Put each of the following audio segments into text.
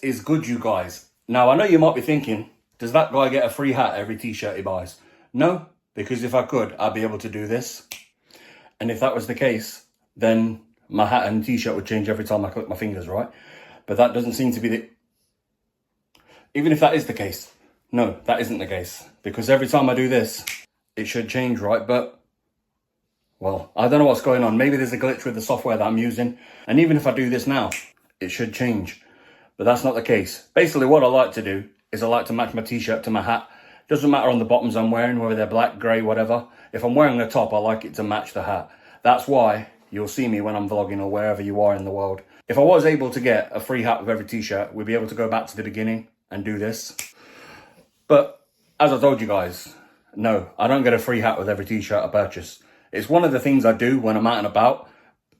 is good, you guys. Now, I know you might be thinking, does that guy get a free hat every t-shirt he buys? No, because if I could, I'd be able to do this. And if that was the case, then my hat and t-shirt would change every time I click my fingers, right? But that doesn't seem to be the... Even if that is the case, no, that isn't the case. Because every time I do this, it should change, right? But, well, I don't know what's going on. Maybe there's a glitch with the software that I'm using. And even if I do this now, it should change. But that's not the case. Basically, what I like to do is I like to match my t-shirt to my hat. Doesn't matter on the bottoms I'm wearing, whether they're black, grey, whatever. If I'm wearing a top, I like it to match the hat. That's why you'll see me when I'm vlogging or wherever you are in the world. If I was able to get a free hat with every t-shirt, we'd be able to go back to the beginning and do this. But as I told you guys, no, I don't get a free hat with every t-shirt I purchase. It's one of the things I do when I'm out and about.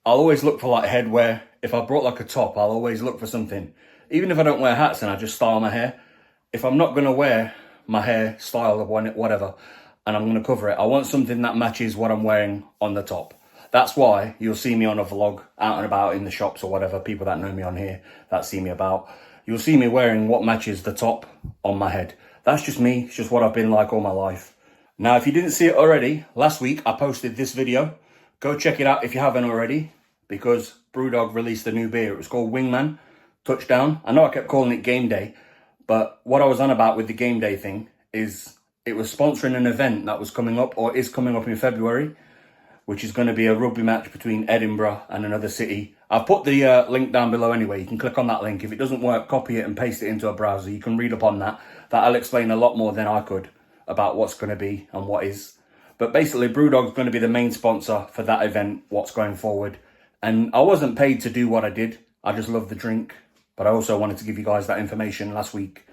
I'll always look for like headwear. If I brought like a top, I'll always look for something. Even if I don't wear hats and I just style my hair, if I'm not going to wear my hair style of whatever, and I'm going to cover it, I want something that matches what I'm wearing on the top. That's why you'll see me on a vlog out and about in the shops or whatever, people that know me on here, that see me about. You'll see me wearing what matches the top on my head. That's just me. It's just what I've been like all my life. Now, if you didn't see it already, last week I posted this video. Go check it out if you haven't already, because Brewdog released a new beer. It was called Wingman Touchdown. I know I kept calling it Game Day, but what I was on about with the Game Day thing is it was sponsoring an event that was coming up or is coming up in February, which is going to be a rugby match between Edinburgh and another city. I've put the link down below anyway. You can click on that link. If it doesn't work, copy it and paste it into a browser. You can read up on that. That'll explain a lot more than I could about what's going to be and what is. But basically, Brewdog's going to be the main sponsor for that event, what's going forward. And I wasn't paid to do what I did. I just love the drink. But I also wanted to give you guys that information last week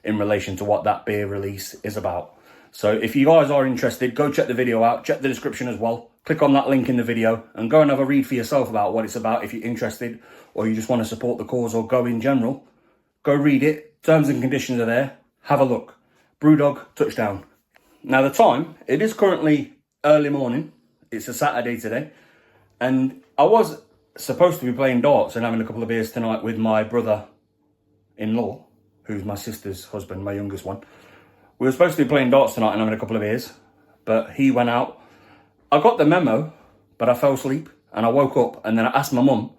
in relation to what that beer release is about. So if you guys are interested, go check the video out. Check the description as well. Click on that link in the video and go and have a read for yourself about what it's about if you're interested or you just want to support the cause or go in general. Go read it. Terms and conditions are there. Have a look. Brewdog Touchdown. Now the time, it is currently early morning. It's a Saturday today. And I was supposed to be playing darts and having a couple of beers tonight with my brother-in-law, who's my sister's husband, my youngest one. We were supposed to be playing darts tonight and having a couple of beers, but he went out. I got the memo, but I fell asleep and I woke up and then I asked my mum,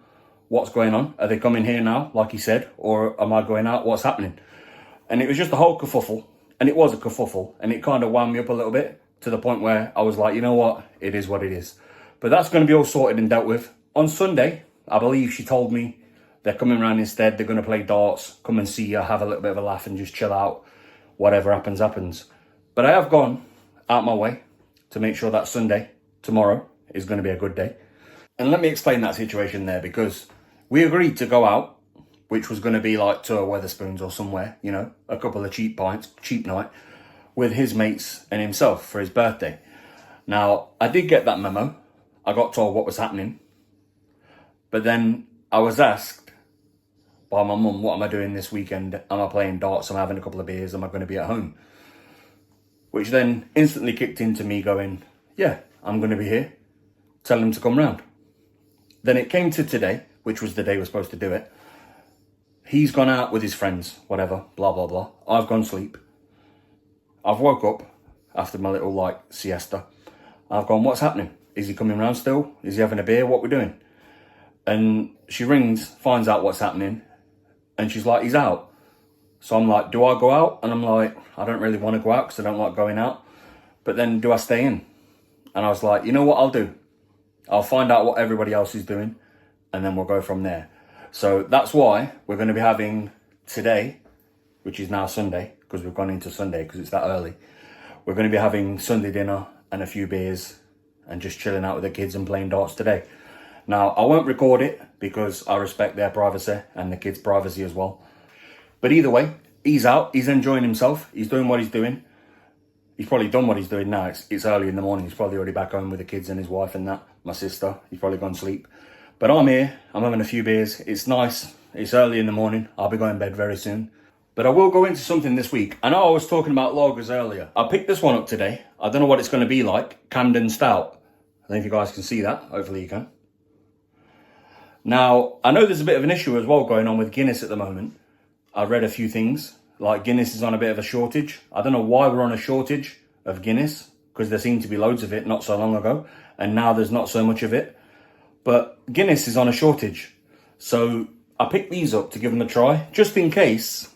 what's going on? Are they coming here now, like he said, or am I going out? What's happening? And it was just a whole kerfuffle, and it was a kerfuffle, and it kind of wound me up a little bit to the point where I was like, you know what? It is what it is. But that's going to be all sorted and dealt with. On Sunday, I believe she told me they're coming around instead. They're going to play darts, come and see you, have a little bit of a laugh and just chill out. Whatever happens, happens. But I have gone out my way to make sure that Sunday, tomorrow, is going to be a good day. And let me explain that situation there, because we agreed to go out, which was going to be like to a Wetherspoons or somewhere, you know, a couple of cheap pints, cheap night, with his mates and himself for his birthday. Now, I did get that memo. I got told what was happening. But then I was asked by my mum, what am I doing this weekend? Am I playing darts? Am I having a couple of beers? Am I going to be at home? Which then instantly kicked into me going, yeah, I'm going to be here. Tell him to come round. Then it came to today, which was the day we're supposed to do it. He's gone out with his friends, whatever, blah, blah, blah. I've gone sleep. I've woke up after my little, siesta. I've gone, what's happening? Is he coming round still? Is he having a beer? What we're doing? And she rings, finds out what's happening. And she's like, he's out. So I'm like, do I go out? And I'm like, I don't really want to go out because I don't like going out. But then do I stay in? And I was like, you know what I'll do? I'll find out what everybody else is doing. And then we'll go from there. So that's why we're going to be having today, which is now Sunday, because we've gone into Sunday because it's that early. We're going to be having Sunday dinner and a few beers and just chilling out with the kids and playing darts today. Now, I won't record it because I respect their privacy and the kids' privacy as well. But either way, he's out. He's enjoying himself. He's doing what he's doing. He's probably done what he's doing now. It's early in the morning. He's probably already back home with the kids and his wife and that. My sister. He's probably gone to sleep. But I'm here. I'm having a few beers. It's nice. It's early in the morning. I'll be going to bed very soon. But I will go into something this week. I know I was talking about lagers earlier. I picked this one up today. I don't know what it's going to be like. Camden Stout. I don't know if you guys can see that. Hopefully you can. Now, I know there's a bit of an issue as well going on with Guinness at the moment. I read a few things, like Guinness is on a bit of a shortage. I don't know why we're on a shortage of Guinness, because there seemed to be loads of it not so long ago, and now there's not so much of it. But Guinness is on a shortage. So I picked these up to give them a try, just in case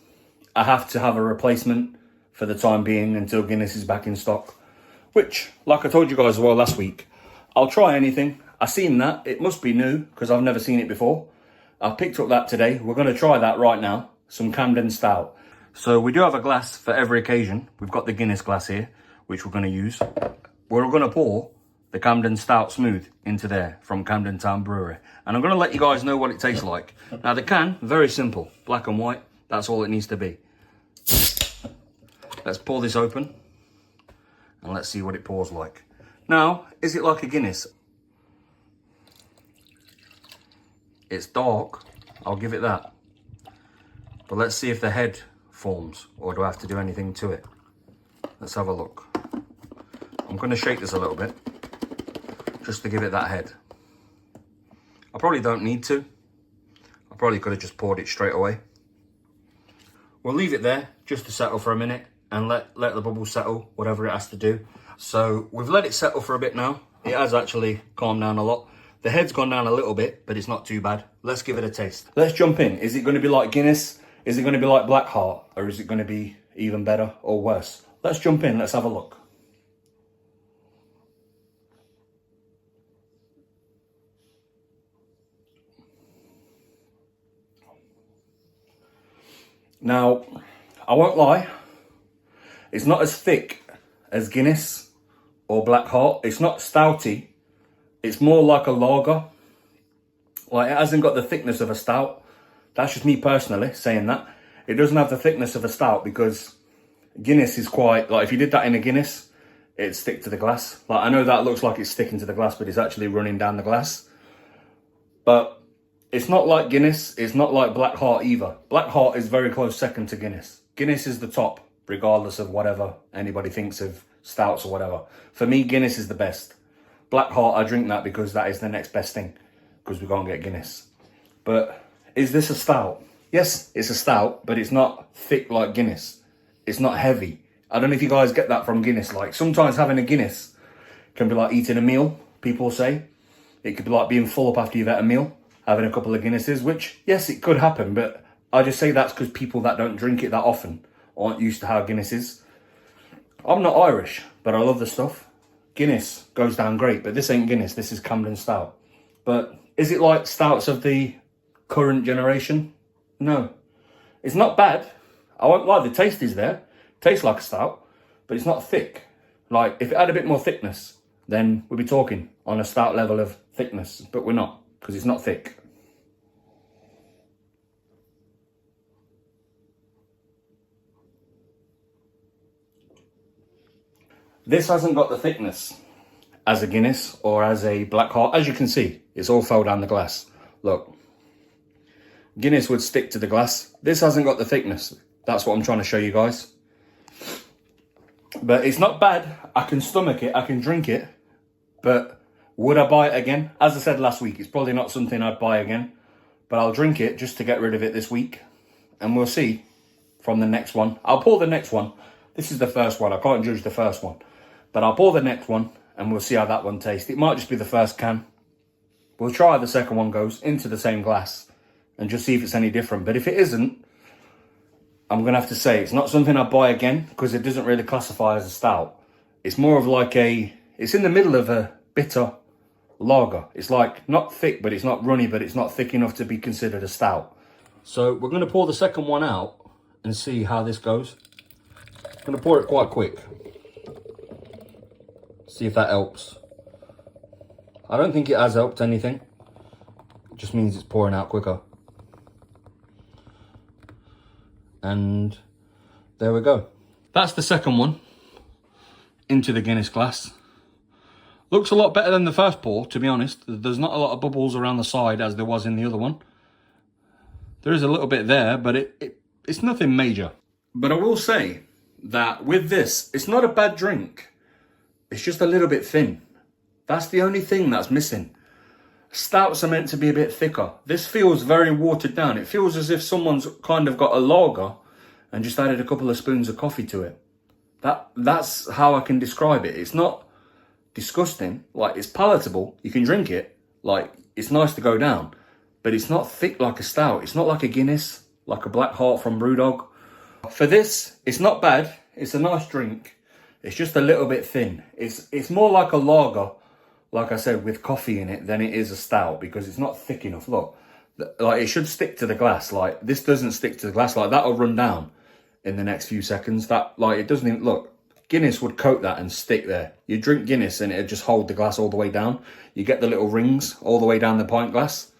I have to have a replacement for the time being until Guinness is back in stock. Which, like I told you guys as well last week, I'll try anything. I seen that, it must be new, because I've never seen it before. I picked up that today. We're going to try that right now, some Camden Stout. So we do have a glass for every occasion. We've got the Guinness glass here, which we're going to use. We're going to pour the Camden Stout Smooth into there from Camden Town Brewery. And I'm going to let you guys know what it tastes like. Now the can, very simple, black and white. That's all it needs to be. Let's pour this open and let's see what it pours like. Now, is it like a Guinness? It's dark, I'll give it that. But let's see if the head forms, or do I have to do anything to it? Let's have a look. I'm going to shake this a little bit, just to give it that head. I probably don't need to. I probably could have just poured it straight away. We'll leave it there, just to settle for a minute, and let the bubbles settle, whatever it has to do. So we've let it settle for a bit now. It has actually calmed down a lot. The head's gone down a little bit, but it's not too bad. Let's give it a taste. Let's jump in. Is it going to be like Guinness? Is it going to be like Black Heart? Or is it going to be even better or worse? Let's jump in. Let's have a look. Now, I won't lie. It's not as thick as Guinness or Black Heart. It's not stouty. It's more like a lager. Like, it hasn't got the thickness of a stout. That's just me personally saying that. It doesn't have the thickness of a stout, because Guinness is quite, like, if you did that in a Guinness, it'd stick to the glass. Like, I know that looks like it's sticking to the glass, but it's actually running down the glass. But it's not like Guinness. It's not like Black Heart either. Black Heart is very close second to Guinness. Guinness is the top, regardless of whatever anybody thinks of stouts or whatever. For me, Guinness is the best. Black Heart, I drink that because that is the next best thing, because we can't get Guinness. But is this a stout? Yes, it's a stout, but it's not thick like Guinness. It's not heavy. I don't know if you guys get that from Guinness. Like, sometimes having a Guinness can be like eating a meal, people say. It could be like being full up after you've had a meal, having a couple of Guinnesses, which, yes, it could happen, but I just say that's because people that don't drink it that often aren't used to how Guinness is. I'm not Irish, but I love the stuff. Guinness goes down great, but this ain't Guinness, this is Camden Stout. But is it like stouts of the current generation? No. It's not bad. I won't lie, the taste is there. Tastes like a stout, but it's not thick. Like, if it had a bit more thickness, then we'd be talking on a stout level of thickness, but we're not, because it's not thick. This hasn't got the thickness as a Guinness or as a Black Heart. As you can see, it's all fell down the glass. Look, Guinness would stick to the glass. This hasn't got the thickness. That's what I'm trying to show you guys. But it's not bad. I can stomach it, I can drink it. But would I buy it again? As I said last week, it's probably not something I'd buy again. But I'll drink it just to get rid of it this week. And we'll see from the next one. I'll pour the next one. This is the first one. I can't judge the first one. But I'll pour the next one and we'll see how that one tastes. It might just be the first can. We'll try how the second one goes into the same glass and just see if it's any different. But if it isn't, I'm going to have to say it's not something I'd buy again, because it doesn't really classify as a stout. It's more of like it's in the middle of a bitter lager. It's like not thick, but it's not runny, but it's not thick enough to be considered a stout. So we're going to pour the second one out and see how this goes. I'm going to pour it quite quick. See if that helps. I don't think it has helped anything. It just means it's pouring out quicker. And there we go. That's the second one into the Guinness glass. Looks a lot better than the first pour, to be honest. There's not a lot of bubbles around the side as there was in the other one. There is a little bit there, but it's nothing major. But I will say that with this, it's not a bad drink. It's just a little bit thin. That's the only thing that's missing. Stouts are meant to be a bit thicker. This feels very watered down. It feels as if someone's kind of got a lager and just added a couple of spoons of coffee to it. That's how I can describe it. It's not disgusting. Like, it's palatable. You can drink it. Like, it's nice to go down. But it's not thick like a stout. It's not like a Guinness, like a Black Heart from Brewdog. For this, it's not bad. It's a nice drink. It's just a little bit thin. It's more like a lager, like I said, with coffee in it, than it is a stout, because it's not thick enough. Look, like, it should stick to the glass. Like, this doesn't stick to the glass. Like, that'll run down in the next few seconds. That, like, it doesn't even, look, Guinness would coat that and stick there. You drink Guinness and it'd just hold the glass all the way down. You get the little rings all the way down the pint glass.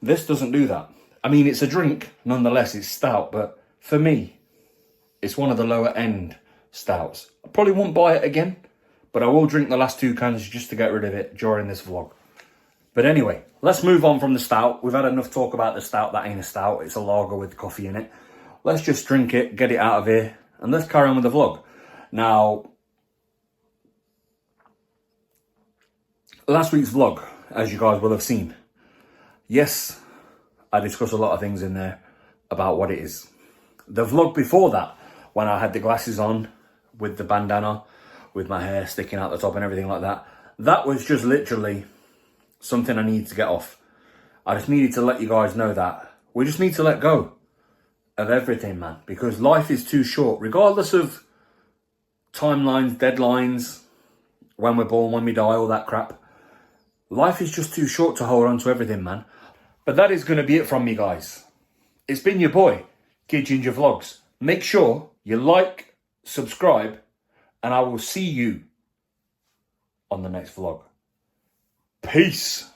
This doesn't do that. I mean, it's a drink, nonetheless, it's stout, but for me, it's one of the lower end stouts. I probably won't buy it again, but I will drink the last 2 cans just to get rid of it during this vlog. But anyway, let's move on from the stout. We've had enough talk about the stout. That ain't a stout. It's a lager with coffee in it. Let's just drink it, get it out of here, and let's carry on with the vlog. Now, last week's vlog, as you guys will have seen, yes, I discussed a lot of things in there about what it is. The vlog before that, when I had the glasses on with the bandana, with my hair sticking out the top and everything like that, that was just literally something I needed to get off. I just needed to let you guys know that we just need to let go of everything, man, because life is too short, regardless of timelines, deadlines, when we're born, when we die, all that crap. Life is just too short to hold on to everything, man. But that is going to be it from me, guys. It's been your boy, Kid Ginger Vlogs. Make sure you like, subscribe, and I will see you on the next vlog. Peace.